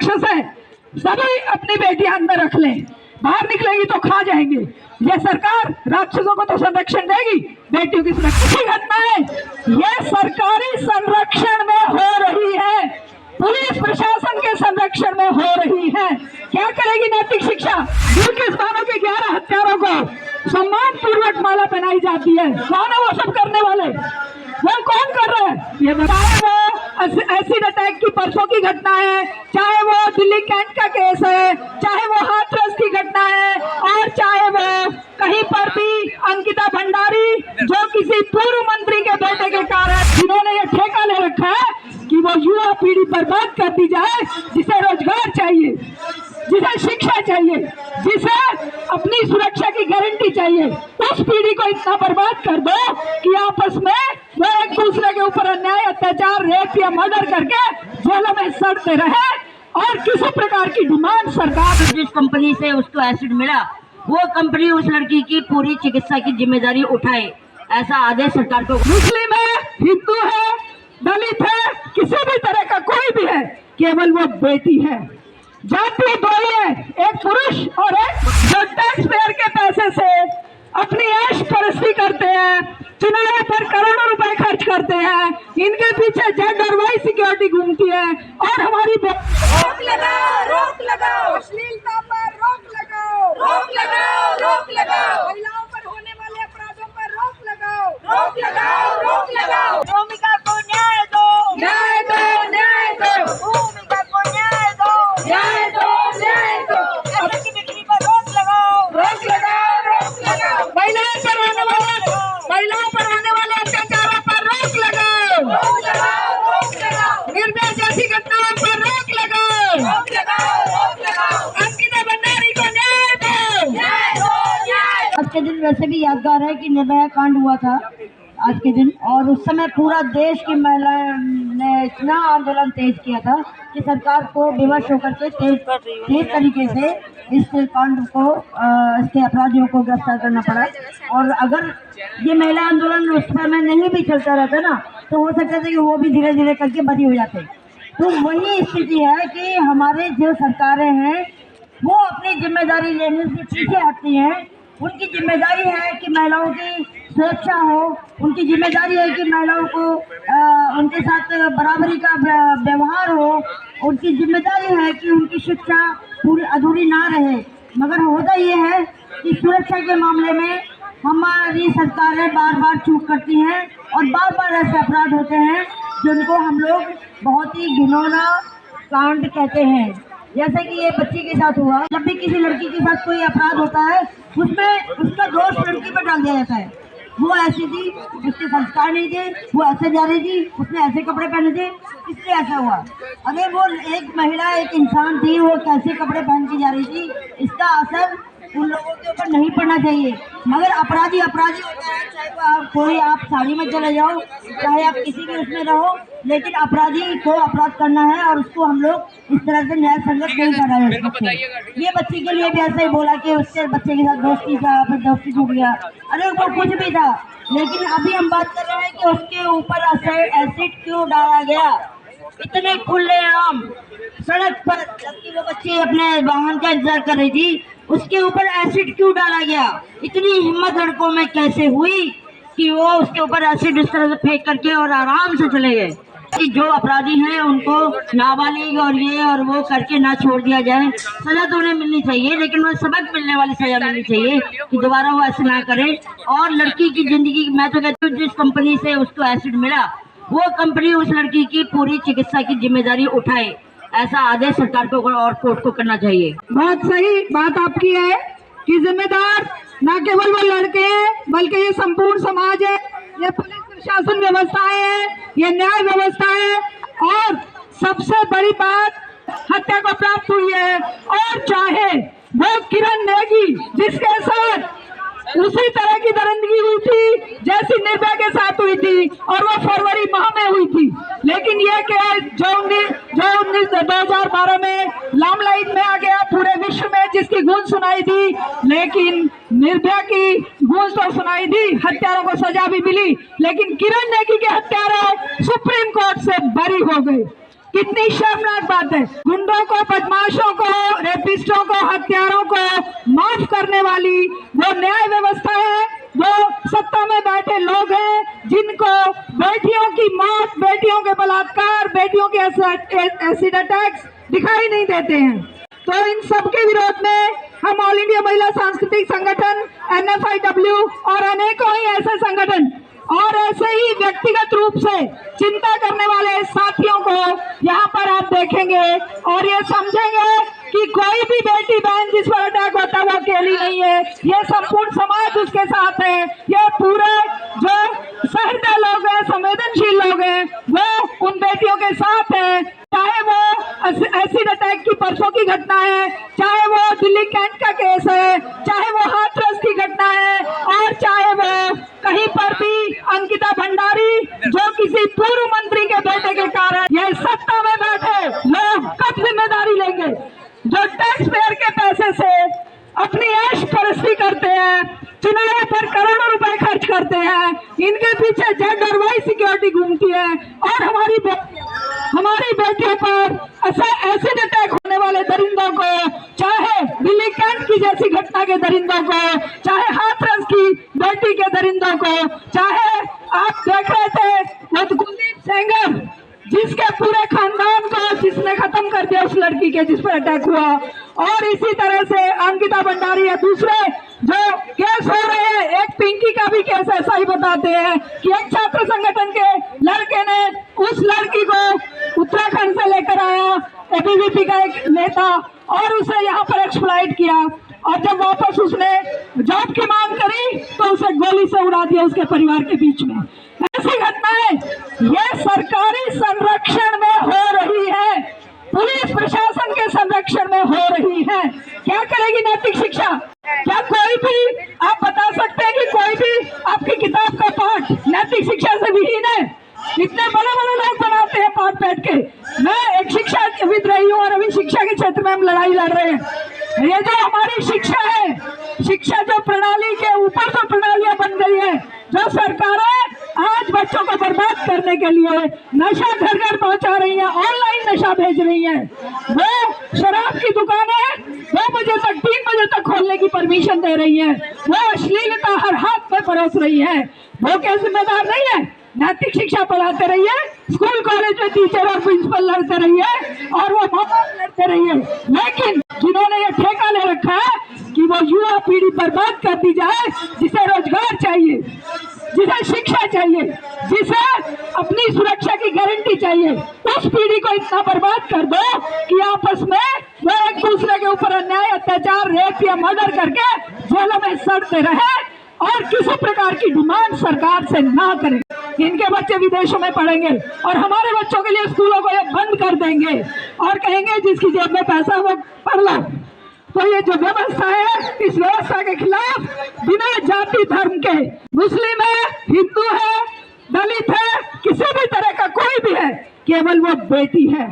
राक्षस है, सभी अपनी बेटियां अंदर रख लें, बाहर निकलेगी तो खा जाएंगे। ये सरकार राक्षसों को तो संरक्षण देगी, बेटियों की सुरक्षा की घटना है। ये सरकारी संरक्षण में हो रही है, पुलिस प्रशासन के संरक्षण में हो रही है। क्या करेगी नैतिक शिक्षा? किसानों के 11 हत्यारों को सम्मान पूर्वक माला पहनाई जाती है। कौन है वो सब करने वाले? वो कौन कर रहा है? ये बताए वो एसिड अटैक की परसों की घटना है, चाहे वो दिल्ली कैंट का केस है, चाहे वो हाथरस की घटना है, और चाहे वो कहीं पर भी अंकिता भंडारी जो किसी पूर्व मंत्री के बेटे के कारण जिन्होंने ये ठेका ले रखा है कि वो युवा पीढ़ी बर्बाद कर दी जाए, जिसे रोजगार चाहिए, जिसे शिक्षा चाहिए, जिसे अपनी सुरक्षा की गारंटी चाहिए, उस पीढ़ी को इतना बर्बाद कर दो कि आपस में वो एक दूसरे के ऊपर अन्याय, अत्याचार, रेप या मर्डर करके जेलों में सड़ते रहे। और किसी प्रकार की डिमांड सरकार जिस कंपनी से उसको एसिड मिला, वो कंपनी उस लड़की की पूरी चिकित्सा की जिम्मेदारी उठाए, ऐसा आदेश सरकार को। मुस्लिम है, हिंदू है, दलित है, किसी भी तरह का कोई भी है, केवल वो बेटी है। जाति दो ही है, एक पुरुष और एक जो टैक्स पेयर के पैसे से अपनी ऐश परस्ती करते हैं, चुनाव पर करोड़ों रुपए खर्च करते हैं, इनके पीछे जेड और वाई सिक्योरिटी घूमती है। और हमारी रोक लगाओ, रोक लगाओ, अश्लीलता पर रोक लगाओ, रोक लगाओ, रोक लगाओ, महिलाओं पर होने वाले अपराधों पर रोक लगाओ, रोक लगाओ, रोक लगाओ। भूमिका को न्याय दो, न्याय दो, न्याय दो, भूमिका को न्याय दो, न्याय दो, न्याय दो। एसिड की बिक्री पर रोक लगाओ, रोक लगाओ, रोक लगाओ। महिलाओं पर होने वाले अत्याचारों पर रोक लगाओ, रोक लगाओ, रोक लगाओ। निर्भया जैसी घटनाओं पर रोक लगाओ, रोक लगाओ, रोक लगाओ। अंकिता भंडारी को न्याय दो, न्याय दो, न्याय। आज के दिन वैसे भी यादगार है कि निर्भया कांड हुआ था आज के दिन, और उस समय पूरा देश की महिलाएं ने इतना आंदोलन तेज किया था कि सरकार को विवश होकर के तेज तरीके से इस कांड को, इसके अपराधियों को गिरफ्तार करना पड़ा। और अगर ये महिला आंदोलन उस समय नहीं भी चलता रहता ना, तो हो सकता था कि वो भी धीरे धीरे करके बरी हो जाते। तो वही स्थिति है कि हमारे जो सरकारें हैं वो अपनी जिम्मेदारी लेने से पीछे हटती हैं। उनकी जिम्मेदारी है कि महिलाओं की सुरक्षा हो, उनकी जिम्मेदारी है कि महिलाओं को उनके साथ बराबरी का व्यवहार हो, उनकी जिम्मेदारी है कि उनकी शिक्षा पूरी अधूरी ना रहे। मगर होता ये है कि सुरक्षा के मामले में हमारी सरकारें बार बार चूक करती हैं और बार बार ऐसे अपराध होते हैं जिनको हम लोग बहुत ही घिनौना कांड कहते हैं। जैसे कि ये बच्ची के साथ हुआ, जब भी किसी लड़की के साथ कोई अपराध होता है उसमें उसका दोष लड़की पर डाल दिया जाता है। वो ऐसी थी, उसके संस्कार नहीं थे, वो ऐसे जा रही थी, उसने ऐसे कपड़े पहने थे, इसलिए ऐसा हुआ। अरे वो एक महिला, एक इंसान थी, वो कैसे कपड़े पहन के जा रही थी, इसका असर उन लोगों के ऊपर नहीं पड़ना चाहिए। मगर अपराधी अपराधी होता है, चाहे आप साड़ी में चले जाओ, चाहे आप किसी भी उसमें रहो, लेकिन अपराधी को अपराध करना है और उसको हम लोग इस तरह से न्याय संगत नहीं कर रहे हैं। ये बच्ची के लिए भी ऐसा ही बोला कि उसके बच्चे के साथ दोस्ती था, फिर दोस्ती छूट गया। अरे वो कुछ भी था, लेकिन अभी हम बात कर रहे हैं कि उसके ऊपर एसिड क्यों डाला गया, इतने खुलेआम सड़क पर, जबकि वो बच्ची अपने वाहन का इंतजार कर रही थी, उसके ऊपर एसिड क्यों डाला गया। इतनी हिम्मत लड़कों में कैसे हुई कि वो उसके ऊपर एसिड इस तरह से फेंक करके और आराम से चले गए। कि जो अपराधी हैं उनको नाबालिग और ये और वो करके ना छोड़ दिया जाए, सजा तो उन्हें मिलनी चाहिए, लेकिन उन्हें सबक मिलने वाली सजा मिलनी चाहिए कि दोबारा वो ऐसे ना करें। और लड़की की जिंदगी, मैं तो कहती हूँ जिस कंपनी से उसको एसिड मिला, वो कंपनी उस लड़की की पूरी चिकित्सा की जिम्मेदारी उठाए, ऐसा आदेश सरकार को और कोर्ट को करना चाहिए। बहुत सही बात आपकी है कि जिम्मेदार न केवल वो लड़के हैं बल्कि ये संपूर्ण समाज है, ये पुलिस प्रशासन व्यवस्थाएं है, ये न्याय व्यवस्था है। और सबसे बड़ी बात, हत्या को प्राप्त हुई है, और चाहे वो किरण नेगी जिसके साथ उसी तरह की दरिंदगी हुई थी जैसी निर्भया के साथ हुई थी, और वो फरवरी माह में हुई थी। लेकिन ये क्या जो 2012 में लामलाइट में आ गया पूरे विश्व में, जिसकी गूंज सुनाई दी, लेकिन निर्भया की गूंज तो सुनाई दी, हत्यारों को सजा भी मिली, लेकिन किरण नेगी के हत्यारे सुप्रीम कोर्ट से बरी हो गए। कितनी शर्मनाक बात है। गुंडों को, बदमाशों को, रेपिस्टों को, हत्यारों को माफ करने वाली वो न्याय व्यवस्था है, वो सत्ता में बैठे लोग हैं जिनको बेटियों की मौत, बेटियों के बलात्कार, बेटियों के एसिड अटैक्स दिखाई नहीं देते हैं। तो इन सब के विरोध में हम ऑल इंडिया महिला सांस्कृतिक संगठन NFIW और अनेकों ही ऐसे संगठन और ऐसे ही व्यक्तिगत रूप से चिंता करने वाले साथियों को यहाँ पर आप देखेंगे और ये समझेंगे कि कोई भी बेटी बहन जिस पर अटैक होता है वो अकेली नहीं है, ये संपूर्ण समाज उसके साथ है। ये पूरे जो सहृदय लोग हैं, संवेदनशील लोग हैं, वो उन बेटियों के साथ है। चाहे वो एसिड अटैक की परसों की घटना है, चाहे वो दिल्ली कैंट का केस है, चाहे वो हाथरस की घटना है, और चाहे वो कहीं पर भी अंकिता भंडारी जो किसी पूर्व मंत्री के बेटे के कारण ये सत्ता में बैठे लोग कब जिम्मेदारी लेंगे, जो टैक्स पेयर के पैसे से अपनी ऐश परस्ती करते हैं, चुनाव पर करोड़ों रुपए खर्च करते हैं, इनके पीछे जेड और वाई सिक्योरिटी घूमती है और हमारी बेटियों पर एसिड अटैक होने वाले दरिंदों को, चाहे दिल्ली कैंट की जैसी घटना के दरिंदों को, चाहे हाथरस की बेटी के दरिंदों को, चाहे आप देख रहे थे वो कुलदीप सेंगर जिसके पूरे खानदान को जिसने खत्म कर दिया उस लड़की के जिस पर अटैक हुआ, और इसी तरह से अंकिता भंडारी या दूसरे जो केस हो रहे हैं, एक पिंकी का भी केस ऐसा ही बताते हैं कि एक छात्र संगठन के लड़के ने उस लड़की को उत्तराखंड से लेकर आया, ABVP का एक नेता, और उसे यहाँ पर एक्सप्लॉइट किया, और जब वापस उसने जॉब की मांग करी तो उसे गोली से उड़ा दिया उसके परिवार के बीच में। ऐसी घटनाएं ये सरकारी संरक्षण में हो रही है, पुलिस प्रशासन के संरक्षण में हो रही है। क्या करेगी नैतिक शिक्षा? क्या कोई भी आप बता सकते हैं कि कोई भी आपकी किताब का पाठ नैतिक शिक्षा से विहीन है? इतने बड़े बड़े लोग बनाते हैं पाठ बैठ के। मैं एक शिक्षाविद रही हूँ और अभी शिक्षा के क्षेत्र में हम लड़ाई लड़ रहे हैं। ये जो हमारी शिक्षा है, शिक्षा जो प्रणाली के ऊपर जो प्रणालियां बन गई है, जो सरकारें आज बच्चों को बर्बाद करने के लिए नशा घर घर पहुंचा रही है, ऑनलाइन नशा भेज रही है, वो शराब की दुकानें 2 बजे तक 3 बजे तक खोलने की परमिशन दे रही है, वो अश्लीलता हर हाथ में परोस रही है, वो क्या जिम्मेदार नहीं है? नैतिक शिक्षा पढ़ाते रहिए, स्कूल कॉलेज में टीचर और प्रिंसिपल लड़ते रहिए और वो माँ लड़ते रहिए, लेकिन जिन्होंने ये ठेका ले रखा है कि वो युवा पीढ़ी बर्बाद कर दी जाए, जिसे रोजगार चाहिए, जिसे शिक्षा चाहिए, जिसे अपनी सुरक्षा की गारंटी चाहिए, उस पीढ़ी को इतना बर्बाद कर दो कि आपस में वो एक दूसरे के ऊपर अन्याय, अत्याचार, रेप या मर्डर करके जेलों में सड़ते रहे और किसी प्रकार की डिमांड सरकार से ना करें। इनके बच्चे विदेशों में पढ़ेंगे और हमारे बच्चों के लिए स्कूलों को ये बंद कर देंगे और कहेंगे जिसकी जेब में पैसा वो पढ़ लो। तो ये जो व्यवस्था है, इस व्यवस्था के खिलाफ बिना जाति धर्म के, मुस्लिम है, हिंदू है, दलित है, किसी भी तरह का कोई भी है, केवल वो बेटी है।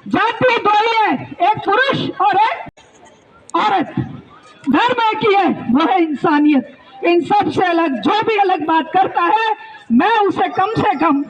जाति दो ही है, एक पुरुष और एक औरत, धर्म एक ही है, वो है इंसानियत। इन सब से अलग जो भी अलग बात करता है, मैं उसे कम से कम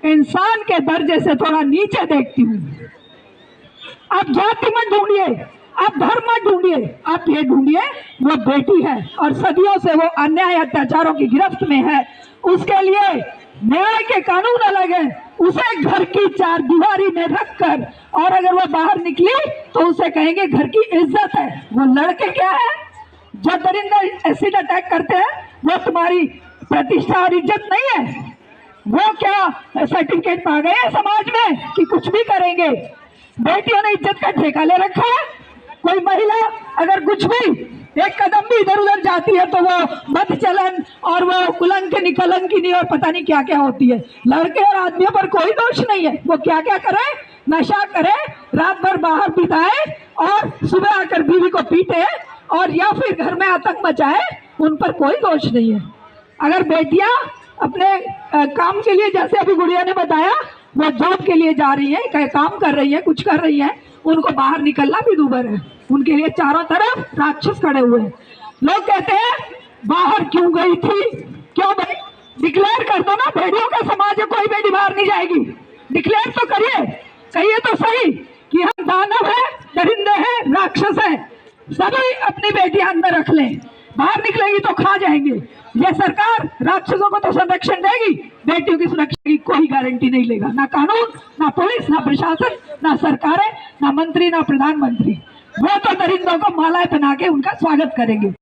इंसान के दर्जे से थोड़ा नीचे देखती हूँ। आप जाति मत ढूंढिए, आप धर्म मत ढूंढिए, आप ये ढूंढिए वो बेटी है और सदियों से वो अन्याय अत्याचारों की गिरफ्त में है। उसके लिए न्याय के कानून अलग है, उसे घर की 4 दीवारी में रखकर, और अगर वो बाहर निकली तो उसे कहेंगे घर की इज्जत है। वो लड़के क्या है जो दरिंदे एसिड अटैक करते हैं, वो तुम्हारी प्रतिष्ठा और इज्जत नहीं है? वो क्या सर्टिफिकेट पा गए समाज में कि कुछ भी करेंगे? बेटियों ने इज्जत का ठेका ले रखा है। कोई महिला अगर कुछ भी एक कदम भी इधर उधर जाती है तो वो बदचलन और वो कुलंकनी कलंकिनी और पता नहीं क्या क्या होती है। लड़के और आदमियों पर कोई दोष नहीं है, वो क्या क्या करे, नशा करे, रात भर बाहर बिताए और सुबह आकर बीवी को पीटे और या फिर घर में आतंक मचाए, उन पर कोई दोष नहीं है। अगर बेटियां अपने काम के लिए, जैसे अभी गुड़िया ने बताया, वो जॉब के लिए जा रही है, काम कर रही है, कुछ कर रही है, उनको बाहर निकलना भी दूभर है। उनके लिए चारों तरफ राक्षस खड़े हुए हैं। लोग कहते हैं बाहर क्यों गई थी, क्यों गई? डिक्लेयर कर दो ना, भेड़ियों का समाज है, कोई बेटी बाहर नहीं जाएगी। डिक्लेयर तो करिए, कहिए तो सही कि हम दानव है, दरिंदे हैं, राक्षस है। सभी अपनी बेटियां अंदर रख लें, बाहर निकलेगी तो खा जाएंगे। ये सरकार राक्षसों को तो संरक्षण देगी, बेटियों की सुरक्षा की कोई गारंटी नहीं लेगा। ना कानून, ना पुलिस, ना प्रशासन, ना सरकारें, ना मंत्री, ना प्रधानमंत्री। वो तो दरिंदों को मालाएं पहना के उनका स्वागत करेंगे।